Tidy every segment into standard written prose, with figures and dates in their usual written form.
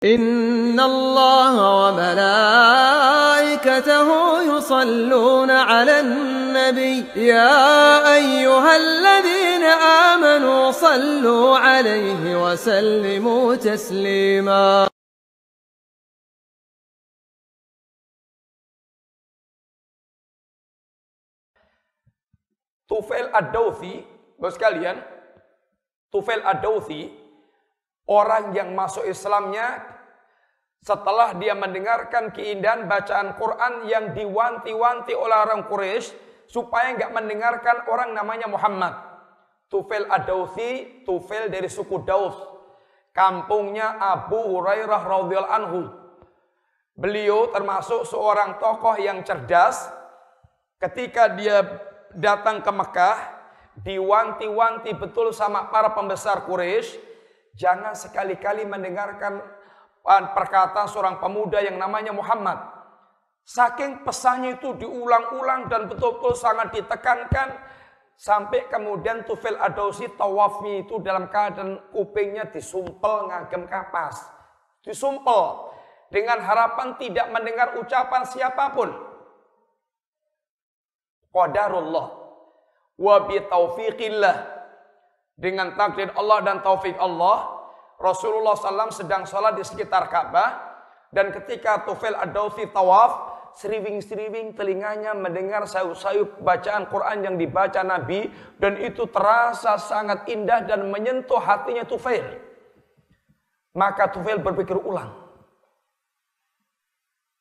إن الله وملائكته يصلون على النبي يا أيها الذين آمنوا صلوا عليه وسلموا تسليما. Tufail Ad-Dawsi, bos sekalian, Tufail Ad-Dawsi, orang yang masuk Islamnya setelah dia mendengarkan keindahan bacaan Quran yang diwanti-wanti oleh orang Quraisy supaya nggak mendengarkan orang namanya Muhammad. Tufail Ad-Dawsi, Tufail dari suku Daus, kampungnya Abu Hurairah radhiyallahu anhu. Beliau termasuk seorang tokoh yang cerdas. Ketika dia datang ke Mekah, diwanti-wanti betul sama para pembesar Quraisy, jangan sekali-kali mendengarkan perkataan seorang pemuda yang namanya Muhammad. Saking pesannya itu diulang-ulang dan betul-betul sangat ditekankan, sampai kemudian Tufail Ad-Dawsi tawafnya itu dalam keadaan kupingnya disumpel ngagem kapas. Disumpel dengan harapan tidak mendengar ucapan siapapun. Qadarullah wa bi taufiqillah, dengan takdir Allah dan taufik Allah, Rasulullah SAW sedang sholat di sekitar Ka'bah, dan ketika Tufail Ad-Dawsi tawaf, seriwing-seriwing telinganya mendengar sayup-sayup bacaan Quran yang dibaca Nabi, dan itu terasa sangat indah dan menyentuh hatinya Tufail. Maka Tufail berpikir ulang.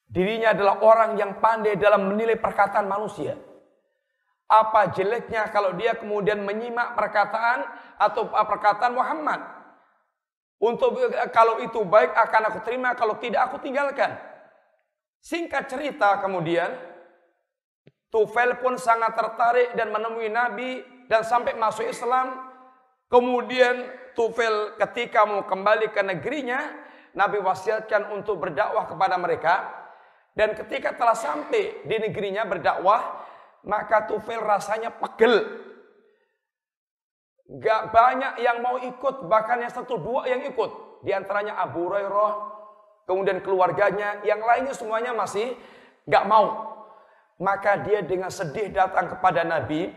Dirinya adalah orang yang pandai dalam menilai perkataan manusia. Apa jeleknya kalau dia kemudian menyimak perkataan atau perkataan Muhammad? Untuk kalau itu baik akan aku terima, kalau tidak aku tinggalkan. Singkat cerita kemudian, Tufail pun sangat tertarik dan menemui Nabi dan sampai masuk Islam. Kemudian Tufail ketika mau kembali ke negerinya, Nabi wasiatkan untuk berdakwah kepada mereka. Dan ketika telah sampai di negerinya berdakwah, maka Tufail rasanya pegel. Gak banyak yang mau ikut, bahkan yang satu dua yang ikut. Di antaranya Abu Hurairah, kemudian keluarganya, yang lainnya semuanya masih gak mau. Maka dia dengan sedih datang kepada Nabi,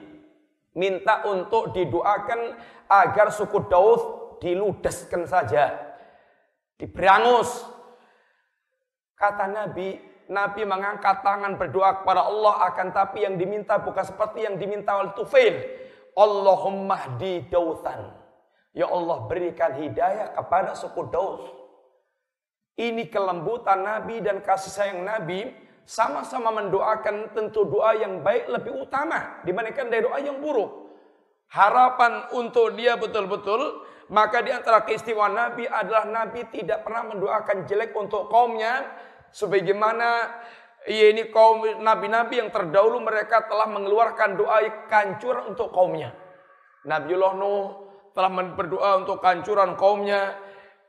minta untuk didoakan agar suku Daus diludeskan saja, diberangus. Kata Nabi mengangkat tangan berdoa kepada Allah, akan tapi yang diminta bukan seperti yang diminta oleh Tufail. Allahumma hdi Dausan. Ya Allah, berikan hidayah kepada suku Daus. Ini kelembutan Nabi dan kasih sayang Nabi, sama-sama mendoakan tentu doa yang baik lebih utama dibandingkan dari doa yang buruk. Harapan untuk dia betul-betul, maka di antara keistimewaan Nabi adalah Nabi tidak pernah mendoakan jelek untuk kaumnya. Sebagaimana ini kaum nabi-nabi yang terdahulu mereka telah mengeluarkan doa kehancuran untuk kaumnya. Nabiullah Nuh telah berdoa untuk kehancuran kaumnya.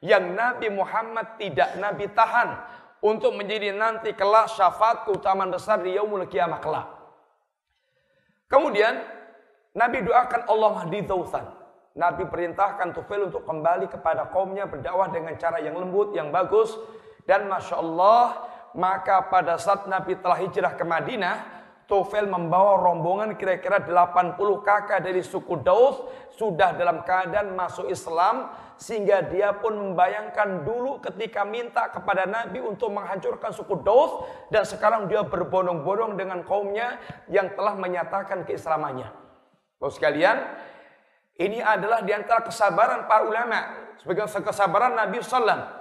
Yang Nabi Muhammad tidak Nabi tahan untuk menjadi nanti kelak syafaat keutamaan besar di yaumul qiyamah kelak. Kemudian Nabi doakan Allah mahdi Dausan. Nabi perintahkan Tufail untuk kembali kepada kaumnya, berdakwah dengan cara yang lembut, yang bagus. Dan Masya Allah, maka pada saat Nabi telah hijrah ke Madinah, Tufail membawa rombongan kira-kira 80 kakak dari suku Daus, sudah dalam keadaan masuk Islam, sehingga dia pun membayangkan dulu ketika minta kepada Nabi untuk menghancurkan suku Daus, dan sekarang dia berbondong-bondong dengan kaumnya yang telah menyatakan keislamannya. Bapak sekalian, ini adalah diantara kesabaran para ulama, sebagai kesabaran Nabi SAW.